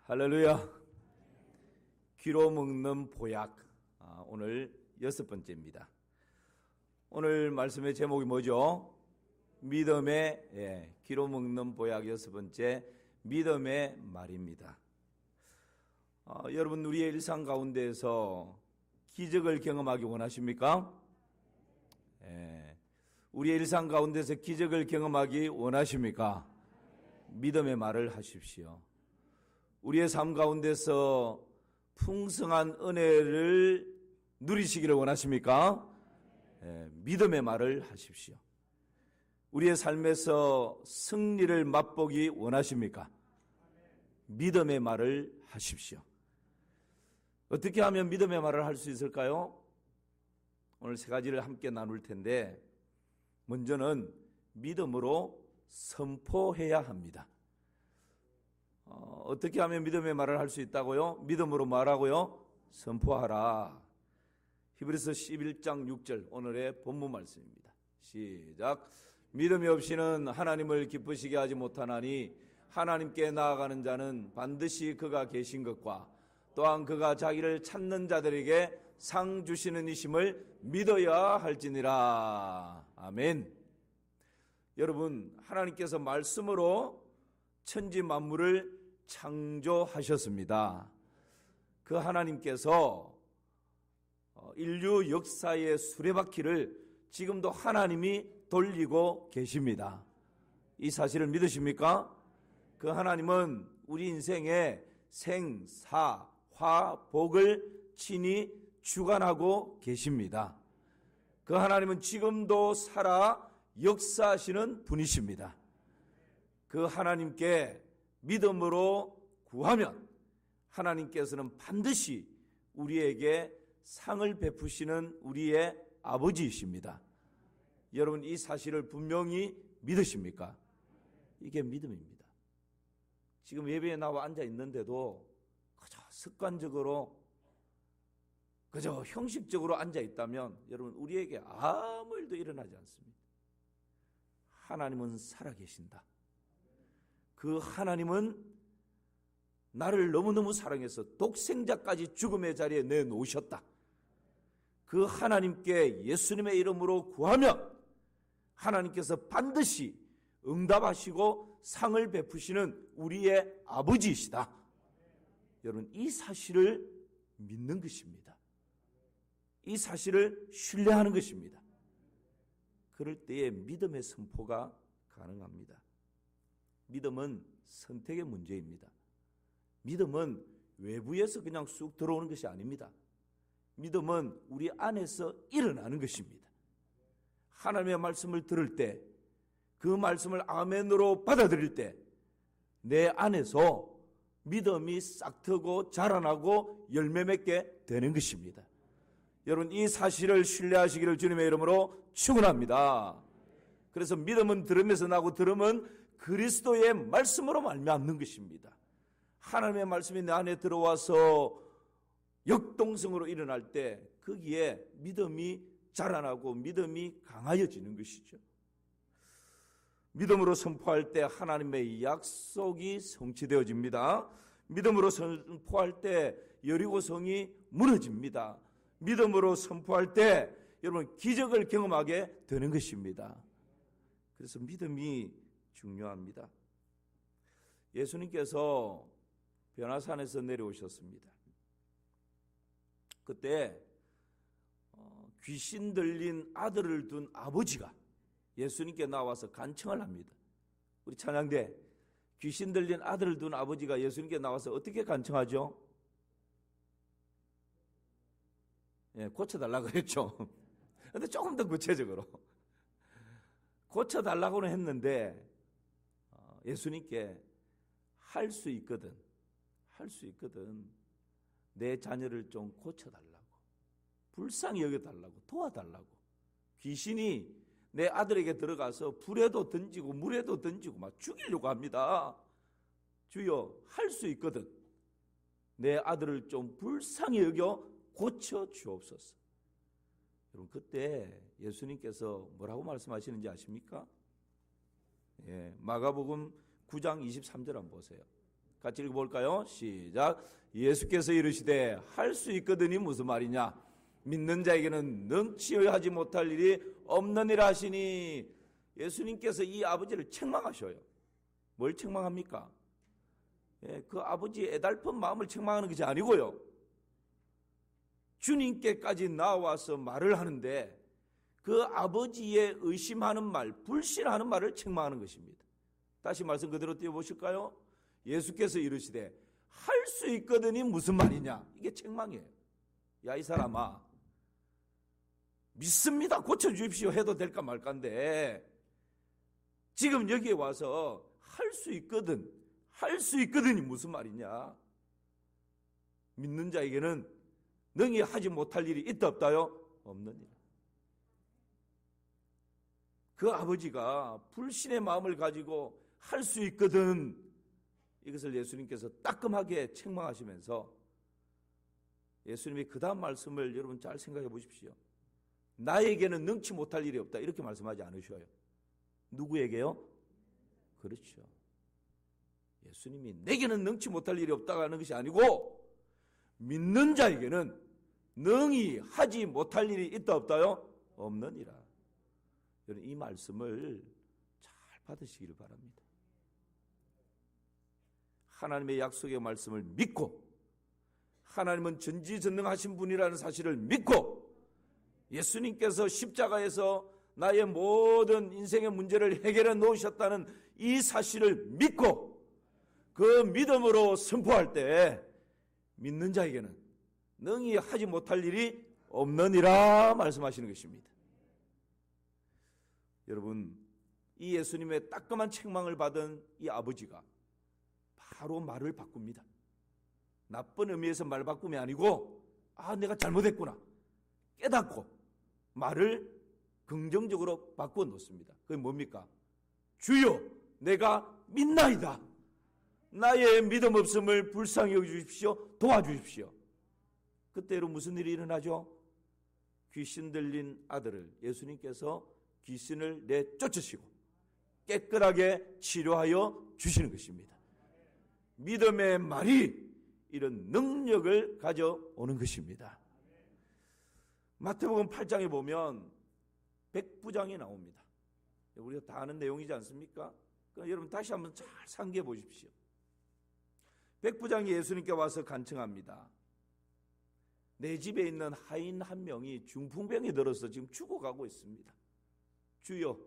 할렐루야. 귀로 먹는 보약, 오늘 6번째입니다. 오늘 말씀의 제목이 뭐죠? 믿음의, 귀로 먹는 보약 6번째, 믿음의 말입니다. 여러분, 우리의 일상 가운데에서 기적을 경험하기 원하십니까? 우리의 일상 가운데서 기적을 경험하기 원하십니까? 믿음의 말을 하십시오. 우리의 삶 가운데서 풍성한 은혜를 누리시기를 원하십니까? 믿음의 말을 하십시오. 우리의 삶에서 승리를 맛보기 원하십니까? 믿음의 말을 하십시오. 어떻게 하면 믿음의 말을 할 수 있을까요? 오늘 세 가지를 함께 나눌 텐데, 먼저는 믿음으로 선포해야 합니다. 어떻게 하면 믿음의 말을 할 수 있다고요? 믿음으로 말하고요, 선포하라. 히브리서 11장 6절, 오늘의 본문 말씀입니다. 시작. 믿음이 없이는 하나님을 기쁘시게 하지 못하나니 하나님께 나아가는 자는 반드시 그가 계신 것과 또한 그가 자기를 찾는 자들에게 상 주시는 이심을 믿어야 할지니라. 아멘. 여러분, 하나님께서 말씀으로 천지 만물을 창조하셨습니다. 그 하나님께서 인류 역사의 수레바퀴를 지금도 하나님이 돌리고 계십니다. 이 사실을 믿으십니까? 그 하나님은 우리 인생의 생, 사, 화, 복을 친히 주관하고 계십니다. 그 하나님은 지금도 살아 역사하시는 분이십니다. 그 하나님께 믿음으로 구하면 하나님께서는 반드시 우리에게 상을 베푸시는 우리의 아버지이십니다. 여러분, 이 사실을 분명히 믿으십니까? 이게 믿음입니다. 지금 예배에 나와 앉아 있는데도 그저 습관적으로, 그저 형식적으로 앉아 있다면 여러분, 우리에게 아무 일도 일어나지 않습니다. 하나님은 살아계신다. 그 하나님은 나를 너무너무 사랑해서 독생자까지 죽음의 자리에 내놓으셨다. 그 하나님께 예수님의 이름으로 구하면 하나님께서 반드시 응답하시고 상을 베푸시는 우리의 아버지이시다. 여러분, 이 사실을 믿는 것입니다. 이 사실을 신뢰하는 것입니다. 그럴 때에 믿음의 선포가 가능합니다. 믿음은 선택의 문제입니다. 믿음은 외부에서 그냥 쑥 들어오는 것이 아닙니다. 믿음은 우리 안에서 일어나는 것입니다. 하나님의 말씀을 들을 때, 그 말씀을 아멘으로 받아들일 때 내 안에서 믿음이 싹트고 자라나고 열매 맺게 되는 것입니다. 여러분, 이 사실을 신뢰하시기를 주님의 이름으로 축원합니다. 그래서 믿음은 들음에서 나고 들음은 그리스도의 말씀으로 말미암는 것입니다. 하나님의 말씀이 내 안에 들어와서 역동성으로 일어날 때 거기에 믿음이 자라나고 믿음이 강하여지는 것이죠. 믿음으로 선포할 때 하나님의 약속이 성취되어집니다. 믿음으로 선포할 때 여리고성이 무너집니다. 믿음으로 선포할 때 여러분, 기적을 경험하게 되는 것입니다. 그래서 믿음이 중요합니다. 예수님께서 변화산에서 내려오셨습니다. 그때 귀신 들린 아들을 둔 아버지가 예수님께 나와서 간청을 합니다. 우리 찬양대, 귀신 들린 아들을 둔 아버지가 예수님께 나와서 어떻게 간청하죠? 고쳐달라고 했죠. 그런데 조금 더 구체적으로 고쳐달라고는 했는데 예수님께 할 수 있거든, 내 자녀를 좀 고쳐달라고, 불쌍히 여겨달라고, 도와달라고. 귀신이 내 아들에게 들어가서 불에도 던지고 물에도 던지고 막 죽이려고 합니다. 주여, 할 수 있거든, 내 아들을 좀 불쌍히 여겨 고쳐 주옵소서. 여러분, 그때 예수님께서 뭐라고 말씀하시는지 아십니까? 마가복음 9장 23절 한번 보세요. 같이 읽어볼까요? 시작. 예수께서 이르시되 할 수 있거든이 무슨 말이냐? 믿는 자에게는 능치여 하지 못할 일이 없느니라 하시니. 예수님께서 이 아버지를 책망하셔요. 뭘 책망합니까? 그 아버지의 애달픈 마음을 책망하는 것이 아니고요, 주님께까지 나와서 말을 하는데 그 아버지의 의심하는 말, 불신하는 말을 책망하는 것입니다. 다시 말씀 그대로 띄워보실까요? 예수께서 이르시되 할 수 있거든이 무슨 말이냐? 이게 책망이에요. 야, 이 사람아, 믿습니다, 고쳐주십시오 해도 될까 말까인데 지금 여기에 와서 할 수 있거든, 할 수 있거든이 무슨 말이냐? 믿는 자에게는 능히 하지 못할 일이 있다 없다요? 없느니라. 그 아버지가 불신의 마음을 가지고 할 수 있거든, 이것을 예수님께서 따끔하게 책망하시면서 예수님이 그 다음 말씀을 여러분 잘 생각해 보십시오. 나에게는 능치 못할 일이 없다 이렇게 말씀하지 않으셔요. 누구에게요? 그렇죠. 예수님이 내게는 능치 못할 일이 없다고 하는 것이 아니고 믿는 자에게는 능히 하지 못할 일이 있다 없다요? 없느니라. 여러분 이 말씀을 잘 받으시기를 바랍니다. 하나님의 약속의 말씀을 믿고 하나님은 전지전능하신 분이라는 사실을 믿고 예수님께서 십자가에서 나의 모든 인생의 문제를 해결해 놓으셨다는 이 사실을 믿고 그 믿음으로 선포할 때 믿는 자에게는 능히 하지 못할 일이 없느니라 말씀하시는 것입니다. 여러분, 이 예수님의 따끔한 책망을 받은 이 아버지가 바로 말을 바꿉니다. 나쁜 의미에서 말 바꿈이 아니고 내가 잘못했구나 깨닫고 말을 긍정적으로 바꾸어 놓습니다. 그게 뭡니까? 주여 내가 믿나이다. 나의 믿음 없음을 불쌍히 여겨주십시오. 도와주십시오. 그때로 무슨 일이 일어나죠? 귀신 들린 아들을 예수님께서 귀신을 내쫓으시고 깨끗하게 치료하여 주시는 것입니다. 믿음의 말이 이런 능력을 가져오는 것입니다. 마태복음 8장에 보면 백부장이 나옵니다. 우리가 다 아는 내용이지 않습니까? 그러니까 여러분 다시 한번 잘 상기해 보십시오. 백부장이 예수님께 와서 간청합니다. 내 집에 있는 하인 한 명이 중풍병에 들어서 지금 죽어가고 있습니다. 주여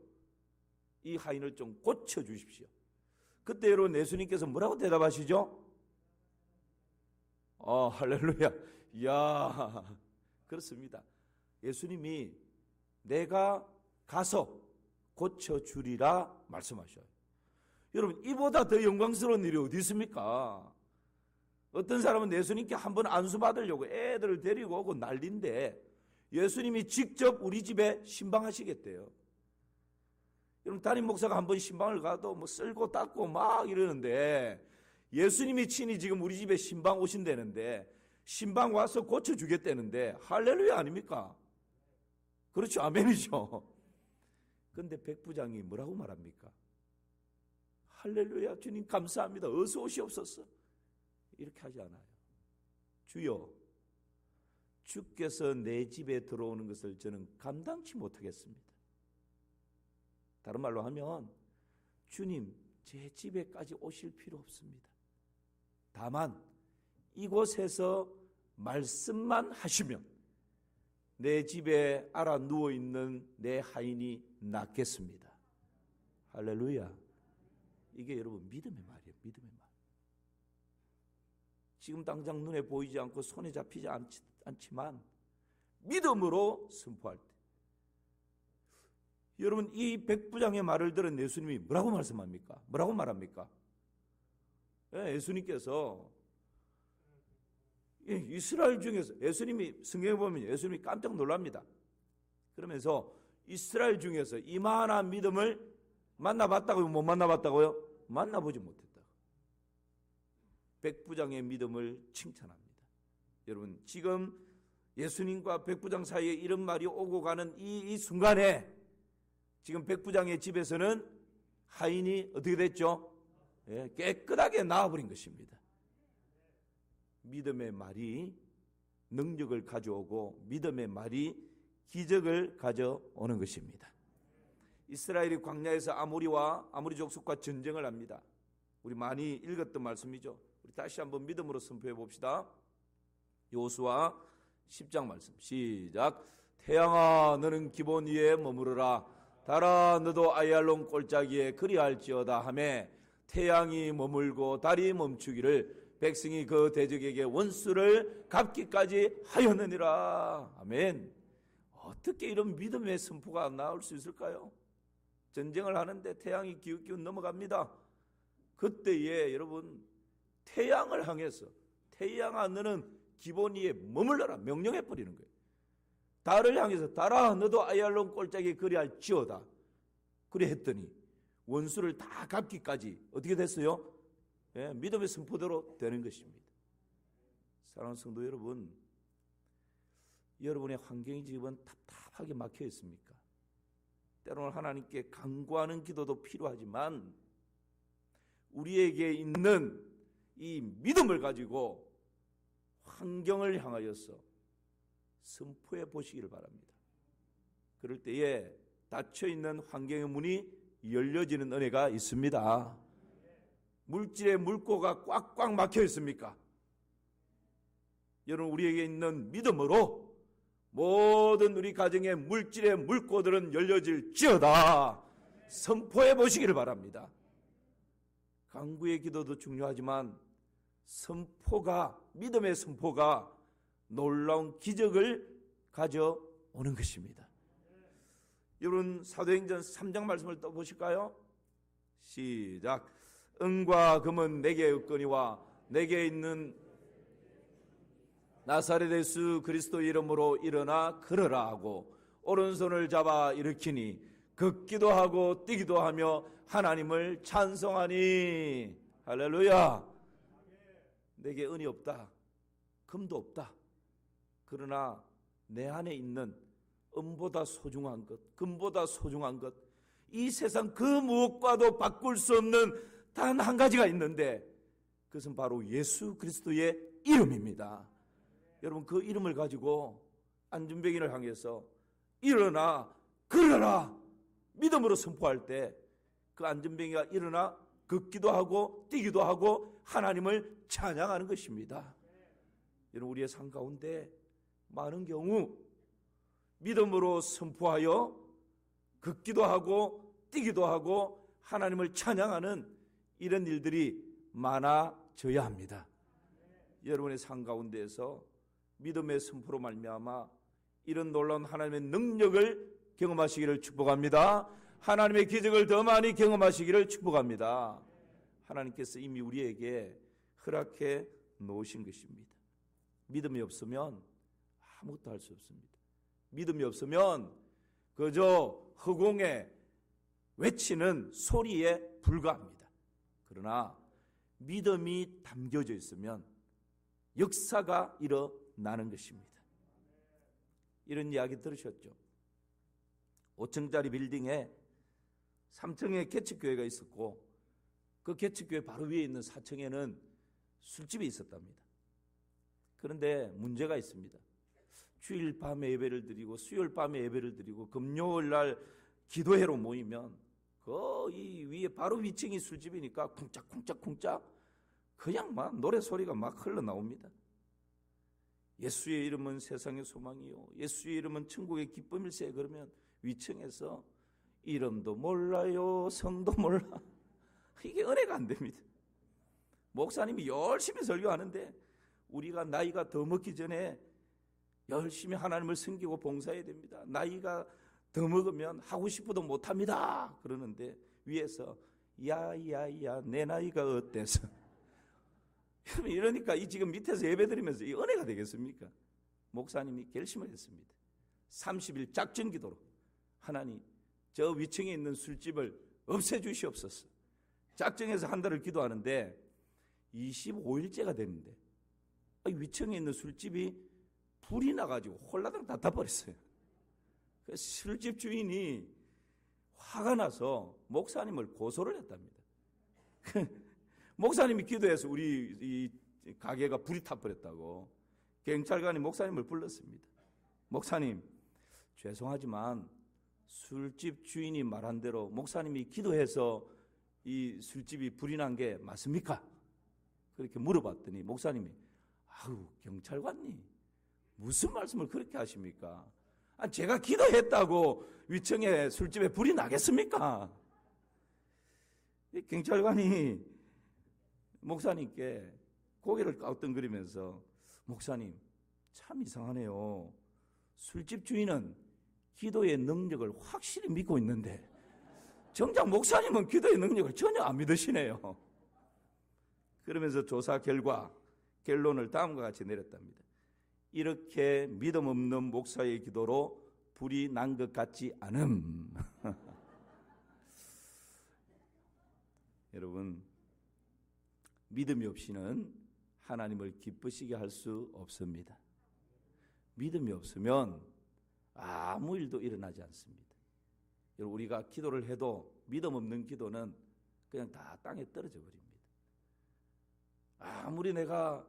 이 하인을 좀 고쳐주십시오. 그때 여러분 예수님께서 뭐라고 대답하시죠? 할렐루야. 이야, 그렇습니다. 예수님이 내가 가서 고쳐주리라 말씀하셔요. 여러분 이보다 더 영광스러운 일이 어디 있습니까? 어떤 사람은 예수님께 한번 안수받으려고 애들을 데리고 오고 난리인데 예수님이 직접 우리 집에 신방하시겠대요. 여러분 담임 목사가 한번 신방을 가도 뭐 쓸고 닦고 막 이러는데 예수님이 친히 지금 우리 집에 신방 오신다는데 신방 와서 고쳐주겠다는데 할렐루야 아닙니까? 그렇죠. 아멘이죠. 그런데 백부장이 뭐라고 말합니까? 할렐루야 주님 감사합니다. 어서 오시옵소서. 이렇게 하지 않아요. 주여 주께서 내 집에 들어오는 것을 저는 감당치 못하겠습니다. 다른 말로 하면 주님 제 집에까지 오실 필요 없습니다. 다만 이곳에서 말씀만 하시면 내 집에 알아 누워있는 내 하인이 낫겠습니다. 할렐루야. 이게 여러분 믿음의 말이에요. 믿음의 말. 지금 당장 눈에 보이지 않고 손에 잡히지 않지만 믿음으로 선포할 때 여러분 이 백부장의 말을 들은 예수님이 뭐라고 말씀합니까? 뭐라고 말합니까? 예수님께서 이스라엘 중에서 예수님이 성경에 보면 예수님이 깜짝 놀랍니다. 그러면서 이스라엘 중에서 이만한 믿음을 만나봤다고요? 못 만나봤다고요? 만나보지 못했다. 백부장의 믿음을 칭찬합니다. 여러분 지금 예수님과 백부장 사이에 이런 말이 오고 가는 이 순간에 지금 백부장의 집에서는 하인이 어떻게 됐죠? 깨끗하게 나아버린 것입니다. 믿음의 말이 능력을 가져오고 믿음의 말이 기적을 가져오는 것입니다. 이스라엘이 광야에서 아모리 족속과 전쟁을 합니다. 우리 많이 읽었던 말씀이죠. 우리 다시 한번 믿음으로 선포해 봅시다. 여호수아 10장 말씀 시작. 태양아 너는 기본 위에 머무르라. 달아 너도 아얄론 골짜기에 그리할지어다 하매 태양이 머물고 달이 멈추기를 백성이 그 대적에게 원수를 갚기까지 하였느니라. 아멘. 어떻게 이런 믿음의 선포가 나올 수 있을까요? 전쟁을 하는데 태양이 기웃기웃 넘어갑니다. 그때에 여러분 태양을 향해서 태양아 너는 기본 위에 머물러라 명령해 버리는 거예요. 달을 향해서 달아 너도 아얄론 골짜기에 그리할지어다. 그래 했더니 원수를 다 갚기까지 어떻게 됐어요? 믿음의 선포대로 되는 것입니다. 사랑하는 성도 여러분, 여러분의 환경이 지금 답답하게 막혀 있습니까? 때로는 하나님께 간구하는 기도도 필요하지만 우리에게 있는 이 믿음을 가지고 환경을 향하여서 선포해 보시기를 바랍니다. 그럴 때에 닫혀있는 환경의 문이 열려지는 은혜가 있습니다. 물질의 물고가 꽉꽉 막혀 있습니까? 여러분 우리에게 있는 믿음으로 모든 우리 가정의 물질의 물고들은 열려질지어다 선포해 보시기를 바랍니다. 간구의 기도도 중요하지만 선포가 믿음의 선포가 놀라운 기적을 가져오는 것입니다. 여러분 사도행전 3장 말씀을 떠보실까요? 시작. 은과 금은 내게 없거니와 내게 있는 나사렛 예수 그리스도 이름으로 일어나 걸으라 하고 오른손을 잡아 일으키니 걷기도 하고 뛰기도 하며 하나님을 찬송하니. 할렐루야. 내게 은이 없다, 금도 없다. 그러나 내 안에 있는 은보다 소중한 것, 금보다 소중한 것, 이 세상 그 무엇과도 바꿀 수 없는 단 한 가지가 있는데 그것은 바로 예수 그리스도의 이름입니다. 여러분 그 이름을 가지고 안전병인을 향해서 일어나 걸어라 믿음으로 선포할 때 그 안전병이가 일어나 걷기도 하고 뛰기도 하고 하나님을 찬양하는 것입니다. 여러분 우리의 삶 가운데 많은 경우 믿음으로 선포하여 걷기도 하고 뛰기도 하고 하나님을 찬양하는 이런 일들이 많아져야 합니다. 여러분의 삶 가운데에서 믿음의 선포로 말미암아 이런 놀라운 하나님의 능력을 경험하시기를 축복합니다. 하나님의 기적을 더 많이 경험하시기를 축복합니다. 하나님께서 이미 우리에게 허락해 놓으신 것입니다. 믿음이 없으면 아무것도 할 수 없습니다. 믿음이 없으면 그저 허공에 외치는 소리에 불과합니다. 그러나 믿음이 담겨져 있으면 역사가 일어나는 것입니다. 이런 이야기 들으셨죠? 5층짜리 빌딩에 3층에 개척교회가 있었고 그 개척교회 바로 위에 있는 4층에는 술집이 있었답니다. 그런데 문제가 있습니다. 주일 밤에 예배를 드리고 수요일 밤에 예배를 드리고 금요일 날 기도회로 모이면 이 위에 바로 위층이 술집이니까 쿵짝쿵짝쿵짝 그냥 막 노래 소리가 막 흘러나옵니다. 예수의 이름은 세상의 소망이요 예수의 이름은 천국의 기쁨일세. 그러면 위층에서 이름도 몰라요 성도 몰라. 이게 은혜가 안 됩니다. 목사님이 열심히 설교하는데 우리가 나이가 더 먹기 전에 열심히 하나님을 섬기고 봉사해야 됩니다. 나이가 더 먹으면 하고 싶어도 못합니다. 그러는데 위에서 야야야 내 나이가 어때서 여러분 이러니까 이 지금 밑에서 예배드리면서 이 은혜가 되겠습니까? 목사님이 결심을 했습니다. 30일 작전 기도로 하나님 저 위층에 있는 술집을 없애주시옵소서. 작정해서 한 달을 기도하는데 25일째가 됐는데 위층에 있는 술집이 불이 나가지고 홀라당 다 타버렸어요. 그 술집 주인이 화가 나서 목사님을 고소를 했답니다. 목사님이 기도해서 우리 이 가게가 불이 타버렸다고 경찰관이 목사님을 불렀습니다. 목사님, 죄송하지만 술집 주인이 말한 대로 목사님이 기도해서 이 술집이 불이 난 게 맞습니까? 그렇게 물어봤더니 목사님이 아우 경찰관님 무슨 말씀을 그렇게 하십니까? 제가 기도했다고 위층에 술집에 불이 나겠습니까? 경찰관이 목사님께 고개를 ቃ우뚱거리면서 목사님 참 이상하네요. 술집 주인은 기도의 능력을 확실히 믿고 있는데 정작 목사님은 기도의 능력을 전혀 안 믿으시네요. 그러면서 조사 결과 결론을 다음과 같이 내렸답니다. 이렇게 믿음 없는 목사의 기도로 불이 난 것 같지 않음. 여러분, 믿음이 없이는 하나님을 기쁘시게 할 수 없습니다. 믿음이 없으면 아무 일도 일어나지 않습니다. 여러분, 우리가 기도를 해도 믿음 없는 기도는 그냥 다 땅에 떨어져 버립니다. 아무리 내가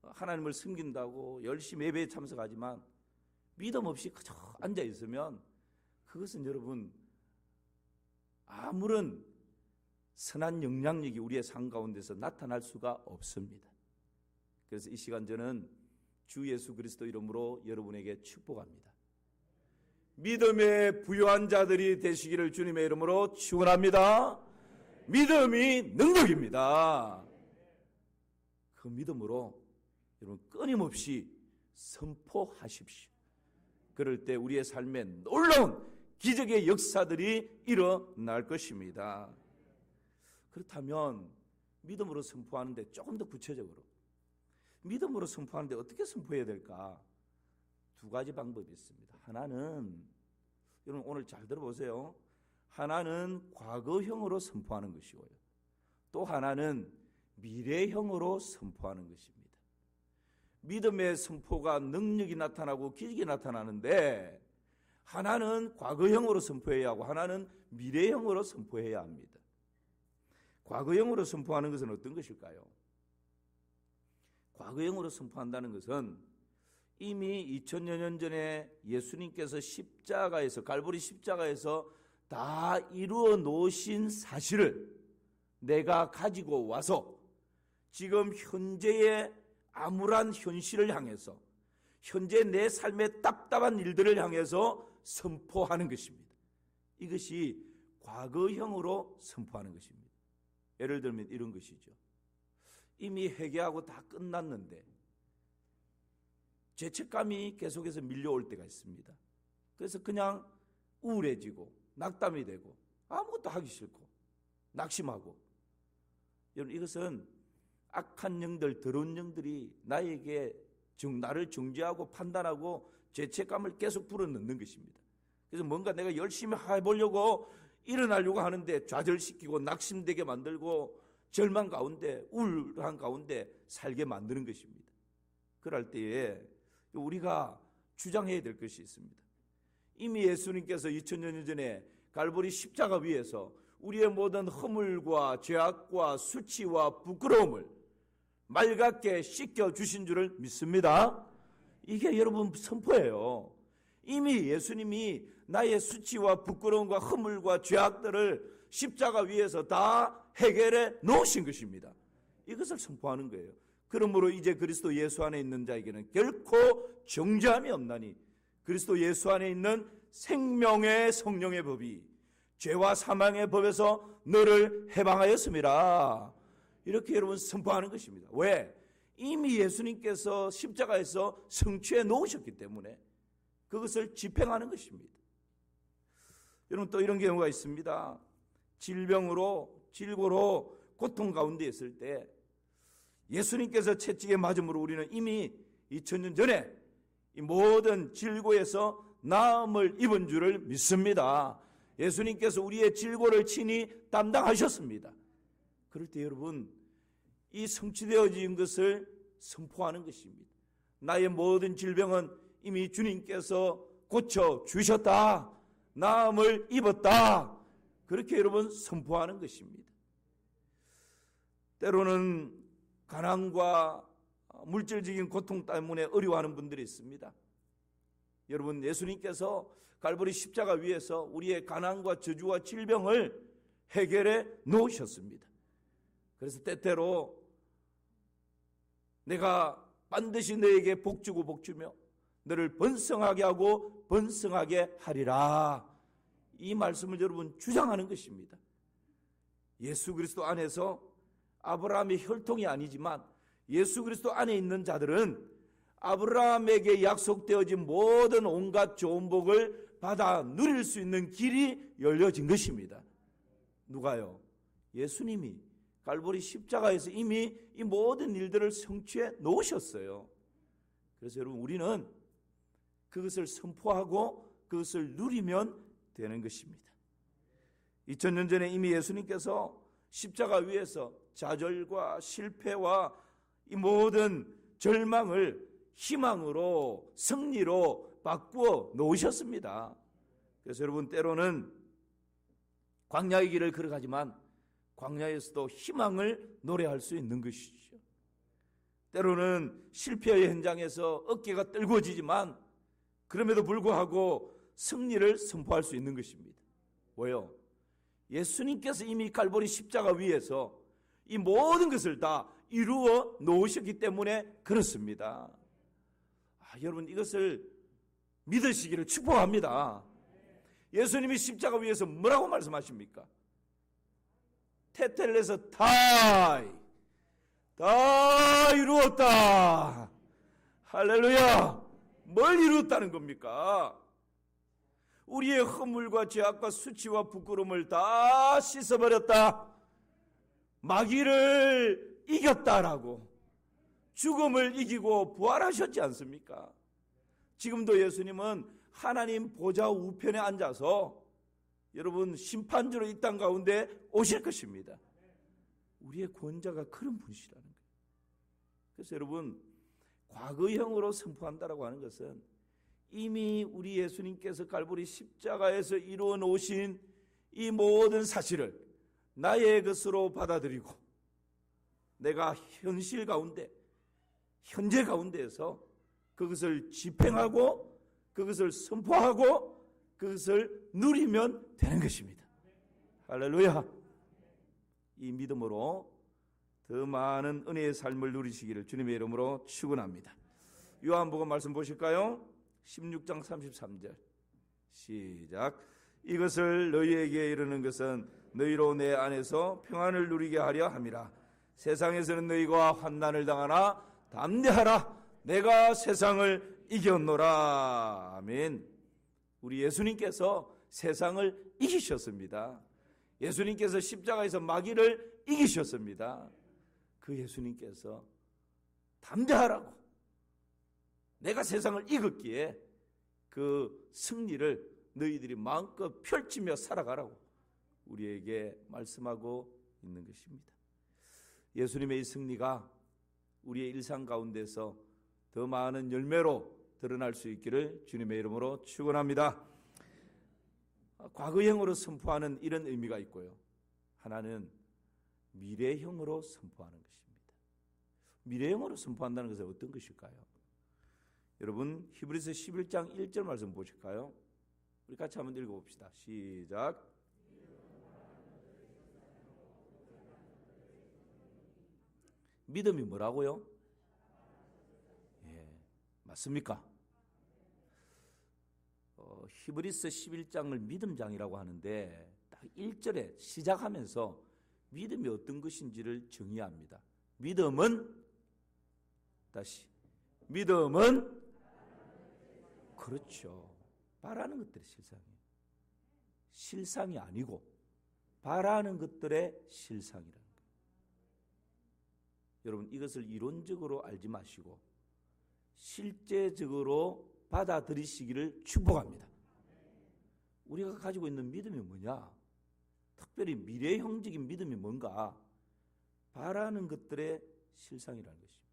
하나님을 섬긴다고 열심히 예배에 참석하지만 믿음 없이 그저 앉아 있으면 그것은 여러분 아무런 선한 영향력이 우리의 삶 가운데서 나타날 수가 없습니다. 그래서 이 시간 저는 주 예수 그리스도 이름으로 여러분에게 축복합니다. 믿음에 부유한 자들이 되시기를 주님의 이름으로 축원합니다. 믿음이 능력입니다. 그 믿음으로 여러분 끊임없이 선포하십시오. 그럴 때 우리의 삶에 놀라운 기적의 역사들이 일어날 것입니다. 그렇다면 믿음으로 선포하는데 조금 더 구체적으로 믿음으로 선포하는데 어떻게 선포해야 될까? 두 가지 방법이 있습니다. 하나는 여러분 오늘 잘 들어보세요. 하나는 과거형으로 선포하는 것이고요. 또 하나는 미래형으로 선포하는 것입니다. 믿음의 선포가 능력이 나타나고 기적이 나타나는데 하나는 과거형으로 선포해야 하고 하나는 미래형으로 선포해야 합니다. 과거형으로 선포하는 것은 어떤 것일까요? 과거형으로 선포한다는 것은 이미 2000여 년 전에 예수님께서 십자가에서 갈보리 십자가에서 다 이루어 놓으신 사실을 내가 가지고 와서 지금 현재의 암울한 현실을 향해서 현재 내 삶의 답답한 일들을 향해서 선포하는 것입니다. 이것이 과거형으로 선포하는 것입니다. 예를 들면 이런 것이죠. 이미 회개하고 다 끝났는데 죄책감이 계속해서 밀려올 때가 있습니다. 그래서 그냥 우울해지고 낙담이 되고 아무것도 하기 싫고 낙심하고, 여러분 이것은 악한 영들, 더러운 영들이 나에게 나를 정죄하고 판단하고 죄책감을 계속 불어넣는 것입니다. 그래서 뭔가 내가 열심히 해보려고 일어나려고 하는데 좌절시키고 낙심되게 만들고 절망 가운데 우울한 가운데 살게 만드는 것입니다. 그럴 때에 우리가 주장해야 될 것이 있습니다. 이미 예수님께서 2000년 전에 갈보리 십자가 위에서 우리의 모든 허물과 죄악과 수치와 부끄러움을 맑게 씻겨주신 줄을 믿습니다. 이게 여러분 선포예요. 이미 예수님이 나의 수치와 부끄러움과 허물과 죄악들을 십자가 위에서 다 해결해 놓으신 것입니다. 이것을 선포하는 거예요. 그러므로 이제 그리스도 예수 안에 있는 자에게는 결코 정죄함이 없나니 그리스도 예수 안에 있는 생명의 성령의 법이 죄와 사망의 법에서 너를 해방하였음이라. 이렇게 여러분 선포하는 것입니다. 왜? 이미 예수님께서 십자가에서 성취해 놓으셨기 때문에 그것을 집행하는 것입니다. 여러분 또 이런 경우가 있습니다. 질병으로 질고로 고통 가운데 있을 때 예수님께서 채찍에 맞음으로 우리는 이미 2000년 전에 이 모든 질고에서 나음을 입은 줄을 믿습니다. 예수님께서 우리의 질고를 친히 담당하셨습니다. 그럴 때 여러분 이 성취되어진 것을 선포하는 것입니다. 나의 모든 질병은 이미 주님께서 고쳐주셨다. 나음을 입었다. 그렇게 여러분 선포하는 것입니다. 때로는 가난과 물질적인 고통 때문에 어려워하는 분들이 있습니다. 여러분, 예수님께서 갈보리 십자가 위에서 우리의 가난과 저주와 질병을 해결해 놓으셨습니다. 그래서 때때로 내가 반드시 너에게 복주고 복주며 너를 번성하게 하고 번성하게 하리라, 이 말씀을 여러분 주장하는 것입니다. 예수 그리스도 안에서 아브라함의 혈통이 아니지만 예수 그리스도 안에 있는 자들은 아브라함에게 약속되어진 모든 온갖 좋은 복을 받아 누릴 수 있는 길이 열려진 것입니다. 누가요? 예수님이 갈보리 십자가에서 이미 이 모든 일들을 성취해 놓으셨어요. 그래서 여러분, 우리는 그것을 선포하고 그것을 누리면 되는 것입니다. 2000년 전에 이미 예수님께서 십자가 위에서 좌절과 실패와 이 모든 절망을 희망으로, 승리로 바꾸어 놓으셨습니다. 그래서 여러분, 때로는 광야의 길을 걸어가지만 광야에서도 희망을 노래할 수 있는 것이죠. 때로는 실패의 현장에서 어깨가 떨궈지지만 그럼에도 불구하고 승리를 선포할 수 있는 것입니다. 왜요? 예수님께서 이미 갈보리 십자가 위에서 이 모든 것을 다 이루어 놓으셨기 때문에 그렇습니다. 여러분, 이것을 믿으시기를 축복합니다. 예수님이 십자가 위에서 뭐라고 말씀하십니까? 테텔레서 다 이루었다. 할렐루야. 뭘 이루었다는 겁니까? 우리의 허물과 죄악과 수치와 부끄러움을 다 씻어버렸다. 마귀를 이겼다라고, 죽음을 이기고 부활하셨지 않습니까? 지금도 예수님은 하나님 보좌 우편에 앉아서 여러분 심판주로 이 땅 가운데 오실 것입니다. 우리의 구원자가 그런 분이시라는 거예요. 그래서 여러분, 과거형으로 선포한다라고 하는 것은 이미 우리 예수님께서 갈보리 십자가에서 이루어 놓으신 이 모든 사실을 나의 것으로 받아들이고 내가 현실 가운데, 현재 가운데에서 그것을 집행하고 그것을 선포하고 그것을 누리면 되는 것입니다. 할렐루야. 이 믿음으로 더 많은 은혜의 삶을 누리시기를 주님의 이름으로 축원합니다. 요한복음 말씀 보실까요? 16장 33절 시작. 이것을 너희에게 이르는 것은 너희로 내 안에서 평안을 누리게 하려 함이라. 세상에서는 너희가 환난을 당하나 담대하라. 내가 세상을 이겼노라. 아멘. 우리 예수님께서 세상을 이기셨습니다. 예수님께서 십자가에서 마귀를 이기셨습니다. 그 예수님께서 담대하라고, 내가 세상을 이겼기에 그 승리를 너희들이 마음껏 펼치며 살아가라고 우리에게 말씀하고 있는 것입니다. 예수님의 이 승리가 우리의 일상 가운데서 더 많은 열매로 드러날 수 있기를 주님의 이름으로 축원합니다. 과거형으로 선포하는 이런 의미가 있고요, 하나는 미래형으로 선포하는 것입니다. 미래형으로 선포한다는 것은 어떤 것일까요? 여러분, 히브리서 11장 1절 말씀 보실까요? 우리 같이 한번 읽어봅시다. 시작. 믿음이 뭐라고요? 예, 맞습니까? 히브리서 11장을 믿음장이라고 하는데 딱 1절에 시작하면서 믿음이 어떤 것인지를 정의합니다. 믿음은, 다시, 믿음은, 그렇죠, 바라는 것들의 실상이에요. 실상이 아니고 바라는 것들의 실상이라는 거예요. 여러분, 이것을 이론적으로 알지 마시고 실제적으로 받아들이시기를 축복합니다. 우리가 가지고 있는 믿음이 뭐냐? 특별히 미래형적인 믿음이 뭔가? 바라는 것들의 실상이라는 것입니다.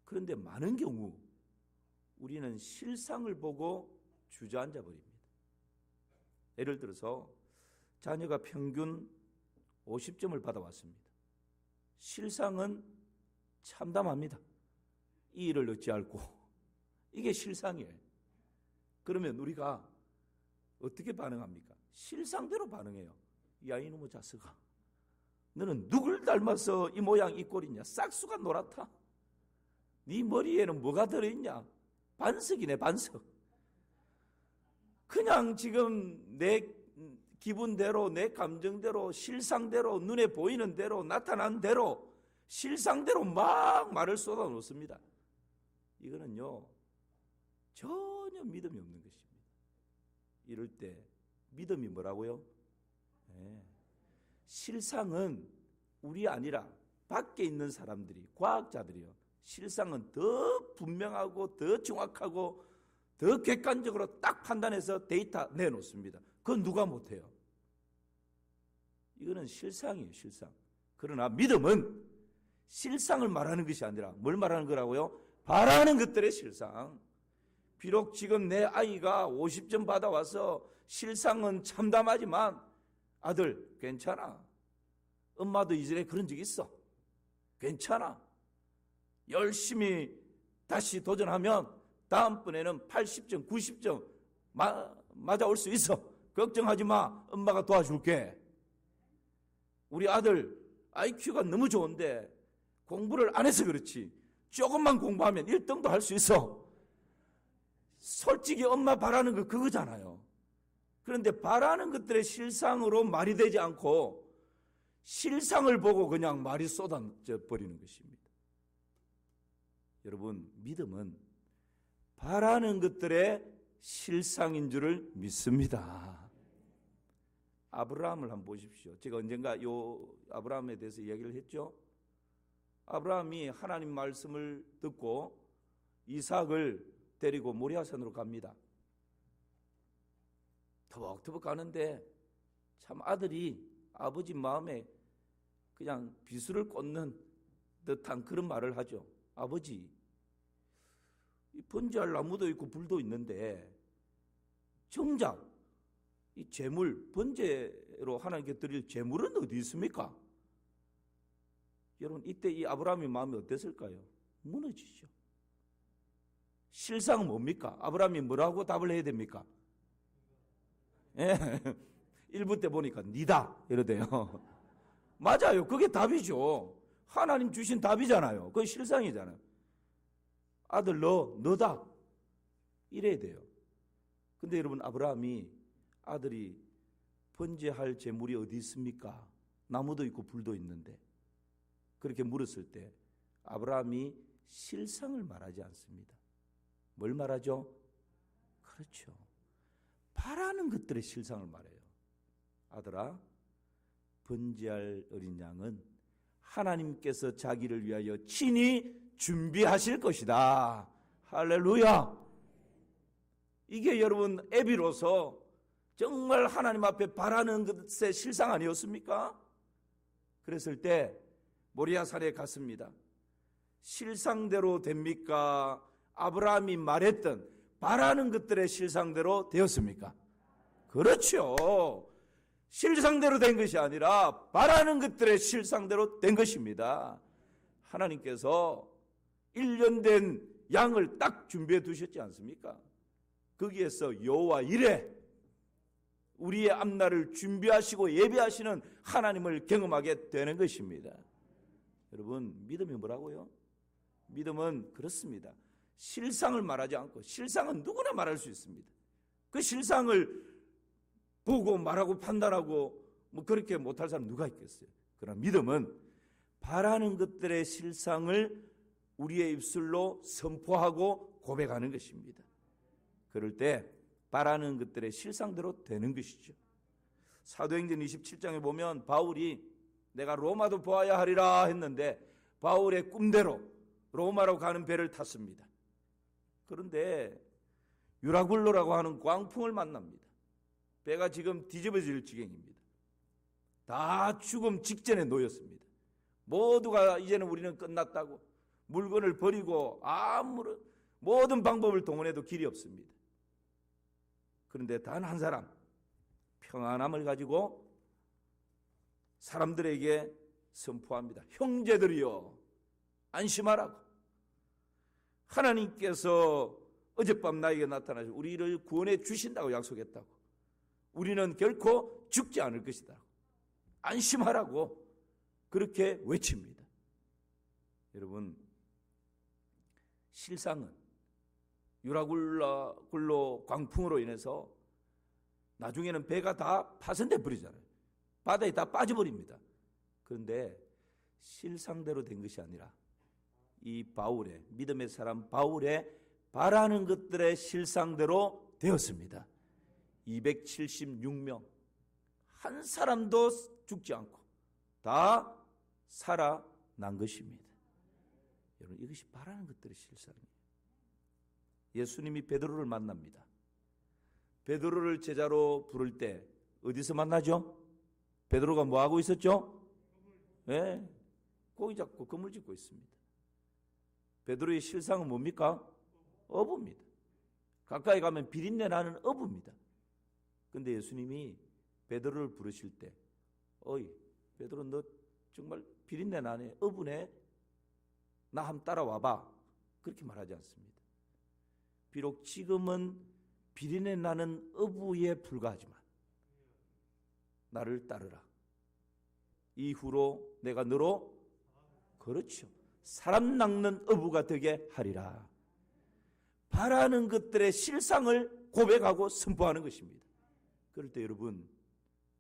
그런데 많은 경우 우리는 실상을 보고 주저앉아 버립니다. 예를 들어서 자녀가 평균 50점을 받아왔습니다. 실상은 참담합니다. 이 일을 어찌 알고. 이게 실상이에요. 그러면 우리가 어떻게 반응합니까? 실상대로 반응해요. 야, 이놈의 자식아, 너는 누굴 닮아서 이 모양 이 꼴이냐? 싹수가 노랗다. 네 머리에는 뭐가 들어있냐? 반석이네, 반석. 그냥 지금 내 기분대로, 내 감정대로, 실상대로, 눈에 보이는 대로, 나타난 대로, 실상대로 막 말을 쏟아놓습니다. 이거는요, 전혀 믿음이 없는 것입니다. 이럴 때 믿음이 뭐라고요? 네. 실상은 우리 아니라 밖에 있는 사람들이, 과학자들이요, 실상은 더 분명하고 더 정확하고 더 객관적으로 딱 판단해서 데이터 내놓습니다. 그건 누가 못해요. 이거는 실상이에요, 실상. 그러나 믿음은 실상을 말하는 것이 아니라 뭘 말하는 거라고요? 바라는 것들의 실상. 비록 지금 내 아이가 50점 받아와서 실상은 참담하지만 아들 괜찮아. 엄마도 이전에 그런 적 있어. 괜찮아. 열심히 다시 도전하면 다음번에는 80점, 90점 맞아올 수 있어. 걱정하지 마. 엄마가 도와줄게. 우리 아들 IQ가 너무 좋은데 공부를 안 해서 그렇지. 조금만 공부하면 1등도 할 수 있어. 솔직히 엄마 바라는 거 그거잖아요. 그런데 바라는 것들의 실상으로 말이 되지 않고 실상을 보고 그냥 말이 쏟아져 버리는 것입니다. 여러분, 믿음은 바라는 것들의 실상인 줄을 믿습니다. 아브라함을 한번 보십시오. 제가 언젠가 요 아브라함에 대해서 이야기를 했죠. 아브라함이 하나님 말씀을 듣고 이삭을 데리고 모리아산으로 갑니다. 터벅터벅 가는데 참 아들이 아버지 마음에 그냥 비수를 꽂는 듯한 그런 말을 하죠. 아버지, 이 번제할 나무도 있고 불도 있는데 정작 이 제물, 번제로 하나님께 드릴 제물은 어디 있습니까? 여러분, 이때 이 아브라함의 마음이 어땠을까요? 무너지죠. 실상은 뭡니까? 아브라함이 뭐라고 답을 해야 됩니까? 예, 1부 때 보니까 니다 이러대요. 맞아요. 그게 답이죠. 하나님 주신 답이잖아요. 그건 실상이잖아요. 아들 너다 이래야 돼요. 근데 여러분, 아브라함이 아들이 번제할 제물이 어디 있습니까? 나무도 있고 불도 있는데 그렇게 물었을 때 아브라함이 실상을 말하지 않습니다. 뭘 말하죠? 그렇죠. 바라는 것들의 실상을 말해요. 아들아, 번제할 어린 양은 하나님께서 자기를 위하여 친히 준비하실 것이다. 할렐루야. 이게 여러분 애비로서 정말 하나님 앞에 바라는 것의 실상 아니었습니까? 그랬을 때 모리아산에 갔습니다. 실상대로 됩니까? 아브라함이 말했던 바라는 것들의 실상대로 되었습니까? 그렇죠. 실상대로 된 것이 아니라 바라는 것들의 실상대로 된 것입니다. 하나님께서 1년 된 양을 딱 준비해 두셨지 않습니까? 거기에서 여호와 이레, 우리의 앞날을 준비하시고 예비하시는 하나님을 경험하게 되는 것입니다. 여러분, 믿음이 뭐라고요? 믿음은 그렇습니다. 실상을 말하지 않고, 실상은 누구나 말할 수 있습니다. 그 실상을 보고 말하고 판단하고 뭐 그렇게 못할 사람 누가 있겠어요? 그러나 믿음은 바라는 것들의 실상을 우리의 입술로 선포하고 고백하는 것입니다. 그럴 때 바라는 것들의 실상대로 되는 것이죠. 사도행전 27장에 보면 바울이 내가 로마도 보아야 하리라 했는데 바울의 꿈대로 로마로 가는 배를 탔습니다. 그런데 유라굴로라고 하는 광풍을 만납니다. 배가 지금 뒤집어질 지경입니다. 다 죽음 직전에 놓였습니다. 모두가 이제는 우리는 끝났다고 물건을 버리고 아무런 모든 방법을 동원해도 길이 없습니다. 그런데 단 한 사람 평안함을 가지고 사람들에게 선포합니다. 형제들이여 안심하라고. 하나님께서 어젯밤 나에게 나타나서 우리를 구원해 주신다고 약속했다고. 우리는 결코 죽지 않을 것이다. 안심하라고 그렇게 외칩니다. 여러분, 실상은 유라굴로 광풍으로 인해서 나중에는 배가 다 파손돼 버리잖아요. 바다에 다 빠져버립니다. 그런데 실상대로 된 것이 아니라 이 바울의, 믿음의 사람 바울의 바라는 것들의 실상대로 되었습니다. 276명 한 사람도 죽지 않고 다 살아난 것입니다. 여러분, 이것이 바라는 것들의 실상이에요. 예수님이 베드로를 만납니다. 베드로를 제자로 부를 때 어디서 만나죠? 베드로가 뭐하고 있었죠? 네, 고기 잡고 그물 짓고 있습니다. 베드로의 실상은 뭡니까? 어부입니다. 가까이 가면 비린내 나는 어부입니다. 그런데 예수님이 베드로를 부르실 때 어이 베드로, 너 정말 비린내 나네, 어부네, 나 한번 따라와봐, 그렇게 말하지 않습니다. 비록 지금은 비린내 나는 어부에 불과하지만 나를 따르라. 이후로 내가 너로, 그렇죠, 사람 낚는 어부가 되게 하리라. 바라는 것들의 실상을 고백하고 선포하는 것입니다. 그럴 때 여러분,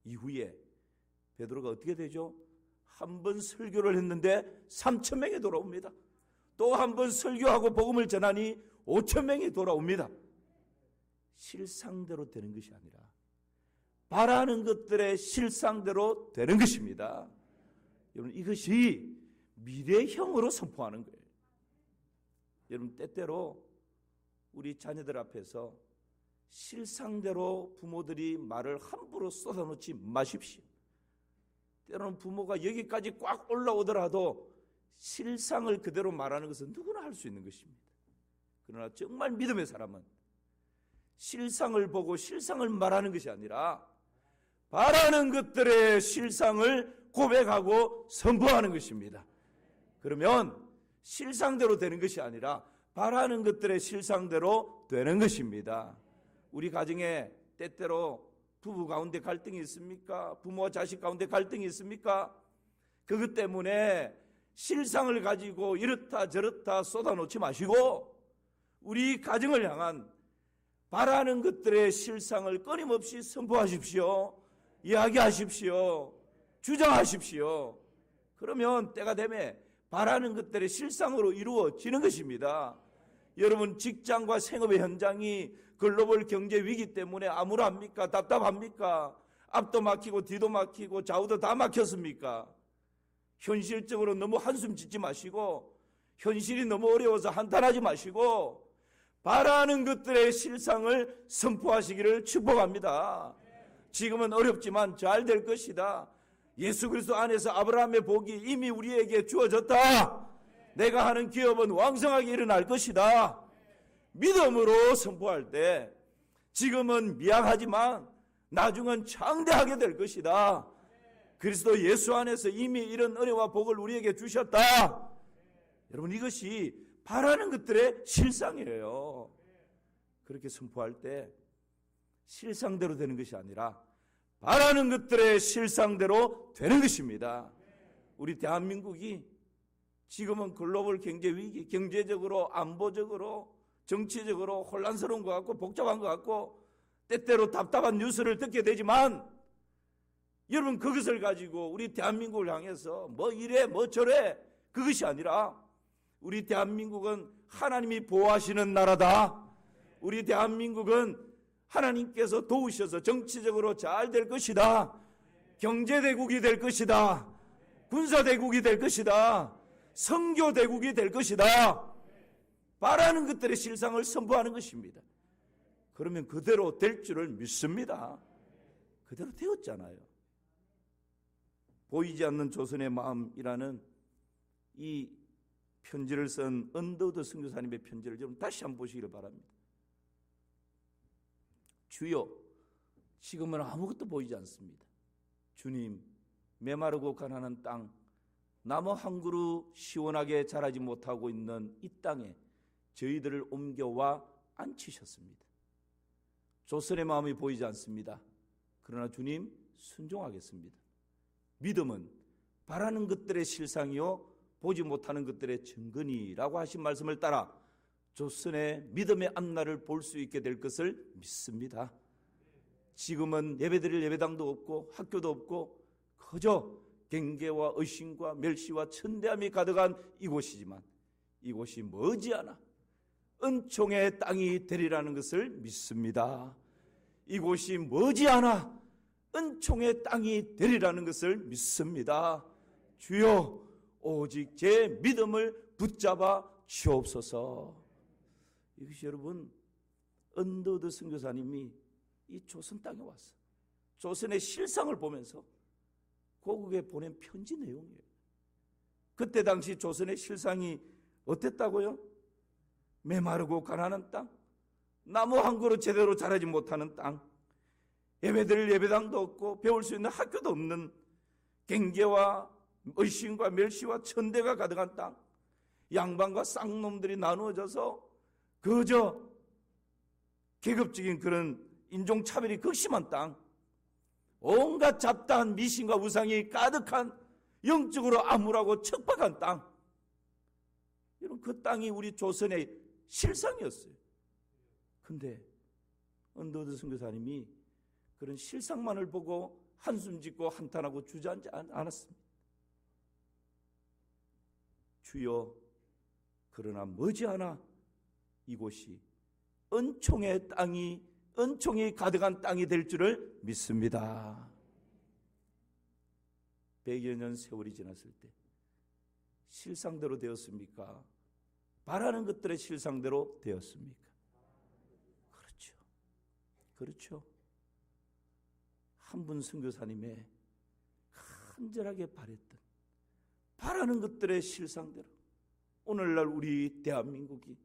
이후에 베드로가 어떻게 되죠? 한 번 설교를 했는데 3,000명이 돌아옵니다. 또 한 번 설교하고 복음을 전하니 5,000명이 돌아옵니다. 실상대로 되는 것이 아니라 바라는 것들의 실상대로 되는 것입니다. 여러분, 이것이 미래형으로 선포하는 거예요. 여러분, 때때로 우리 자녀들 앞에서 실상대로 부모들이 말을 함부로 쏟아놓지 마십시오. 때로는 부모가 여기까지 꽉 올라오더라도 실상을 그대로 말하는 것은 누구나 할 수 있는 것입니다. 그러나 정말 믿음의 사람은 실상을 보고 실상을 말하는 것이 아니라 바라는 것들의 실상을 고백하고 선포하는 것입니다. 그러면 실상대로 되는 것이 아니라 바라는 것들의 실상대로 되는 것입니다. 우리 가정에 때때로 부부 가운데 갈등이 있습니까? 부모와 자식 가운데 갈등이 있습니까? 그것 때문에 실상을 가지고 이렇다 저렇다 쏟아놓지 마시고 우리 가정을 향한 바라는 것들의 실상을 끊임없이 선포하십시오. 이야기하십시오. 주장하십시오. 그러면 때가 되면 바라는 것들의 실상으로 이루어지는 것입니다. 여러분, 직장과 생업의 현장이 글로벌 경제 위기 때문에 암울합니까? 답답합니까? 앞도 막히고 뒤도 막히고 좌우도 다 막혔습니까? 현실적으로 너무 한숨 짓지 마시고 현실이 너무 어려워서 한탄하지 마시고 바라는 것들의 실상을 선포하시기를 축복합니다. 지금은 어렵지만 잘 될 것이다. 예수 그리스도 안에서 아브라함의 복이 이미 우리에게 주어졌다. 내가 하는 기업은 왕성하게 일어날 것이다. 믿음으로 선포할 때 지금은 미약하지만 나중은 창대하게 될 것이다. 그리스도 예수 안에서 이미 이런 은혜와 복을 우리에게 주셨다. 여러분, 이것이 바라는 것들의 실상이에요. 그렇게 선포할 때 실상대로 되는 것이 아니라 바라는 것들의 실상대로 되는 것입니다. 우리 대한민국이 지금은 글로벌 경제 위기, 경제적으로, 안보적으로, 정치적으로 혼란스러운 것 같고 복잡한 것 같고 때때로 답답한 뉴스를 듣게 되지만 여러분, 그것을 가지고 우리 대한민국을 향해서 뭐 이래 뭐 저래 그것이 아니라 우리 대한민국은 하나님이 보호하시는 나라다. 우리 대한민국은 하나님께서 도우셔서 정치적으로 잘 될 것이다. 경제대국이 될 것이다. 군사대국이 될 것이다. 선교대국이 될 것이다. 바라는 것들의 실상을 선포하는 것입니다. 그러면 그대로 될 줄을 믿습니다. 그대로 되었잖아요. 보이지 않는 조선의 마음이라는 이 편지를 쓴 언더우드 선교사님의 편지를 좀 다시 한번 보시기를 바랍니다. 주여, 지금은 아무것도 보이지 않습니다. 주님, 메마르고 가난한 땅, 나무 한 그루 시원하게 자라지 못하고 있는 이 땅에 저희들을 옮겨와 앉히셨습니다. 조선의 마음이 보이지 않습니다. 그러나 주님 순종하겠습니다. 믿음은 바라는 것들의 실상이요 보지 못하는 것들의 증거니라고 하신 말씀을 따라 조선의 믿음의 앞날을 볼 수 있게 될 것을 믿습니다. 지금은 예배드릴 예배당도 없고 학교도 없고 그저 경계와 의심과 멸시와 천대함이 가득한 이곳이지만 이곳이 머지않아 은총의 땅이 되리라는 것을 믿습니다. 이곳이 머지않아 은총의 땅이 되리라는 것을 믿습니다. 주여 오직 제 믿음을 붙잡아 주옵소서. 이것이 여러분 언더우드 선교사님이 이 조선 땅에 와서 조선의 실상을 보면서 고국에 보낸 편지 내용이에요. 그때 당시 조선의 실상이 어땠다고요? 메마르고 가난한 땅, 나무 한 그루 제대로 자라지 못하는 땅, 예배드릴 예배당도 없고 배울 수 있는 학교도 없는 경계와 의심과 멸시와 천대가 가득한 땅, 양반과 쌍놈들이 나누어져서 그저 계급적인 그런 인종차별이 극심한 땅, 온갖 잡다한 미신과 우상이 가득한 영적으로 암울하고 척박한 땅, 이런 그 땅이 우리 조선의 실상이었어요. 근데 언더우드 선교사님이 그런 실상만을 보고 한숨 짓고 한탄하고 주저앉지 않았습니다. 주여, 그러나 머지않아 이곳이 은총의 땅이, 은총이 가득한 땅이 될 줄을 믿습니다. 100여 년 세월이 지났을 때 실상대로 되었습니까? 바라는 것들의 실상대로 되었습니까? 그렇죠. 그렇죠. 한 분 선교사님의 간절하게 바랬던 바라는 것들의 실상대로 오늘날 우리 대한민국이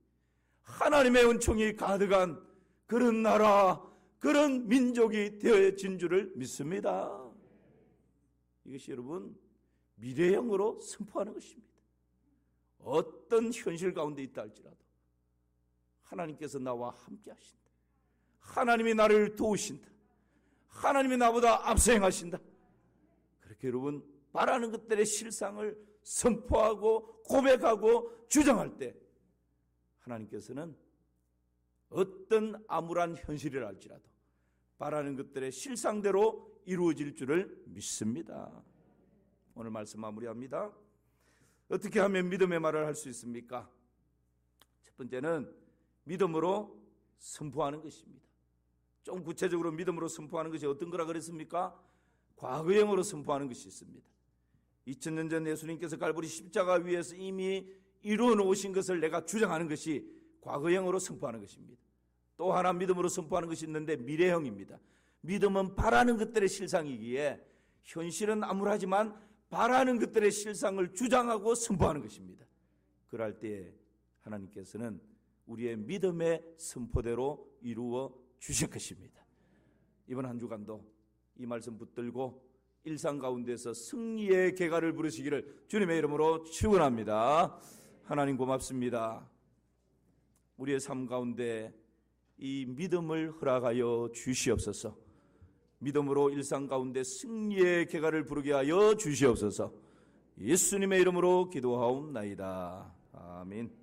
하나님의 은총이 가득한 그런 나라, 그런 민족이 되어진 줄을 믿습니다. 이것이 여러분 미래형으로 선포하는 것입니다. 어떤 현실 가운데 있다 할지라도 하나님께서 나와 함께 하신다. 하나님이 나를 도우신다. 하나님이 나보다 앞서 행하신다. 그렇게 여러분 바라는 것들의 실상을 선포하고 고백하고 주장할 때 하나님께서는 어떤 암울한 현실이라 할지라도 바라는 것들의 실상대로 이루어질 줄을 믿습니다. 오늘 말씀 마무리합니다. 어떻게 하면 믿음의 말을 할 수 있습니까? 첫 번째는 믿음으로 선포하는 것입니다. 좀 구체적으로 믿음으로 선포하는 것이 어떤 거라 그랬습니까? 과거형으로 선포하는 것이 있습니다. 2000년 전 예수님께서 갈보리 십자가 위에서 이미 이루어 놓으신 것을 내가 주장하는 것이 과거형으로 선포하는 것입니다. 또 하나 믿음으로 선포하는 것이 있는데 미래형입니다. 믿음은 바라는 것들의 실상이기에 현실은 암울하지만 바라는 것들의 실상을 주장하고 선포하는 것입니다. 그럴 때에 하나님께서는 우리의 믿음의 선포대로 이루어 주실 것입니다. 이번 한 주간도 이 말씀 붙들고 일상 가운데서 승리의 계가를 부르시기를 주님의 이름으로 축원합니다. 하나님 고맙습니다. 우리의 삶 가운데 이 믿음을 허락하여 주시옵소서. 믿음으로 일상 가운데 승리의 계가를 부르게 하여 주시옵소서. 예수님의 이름으로 기도하옵나이다. 아멘.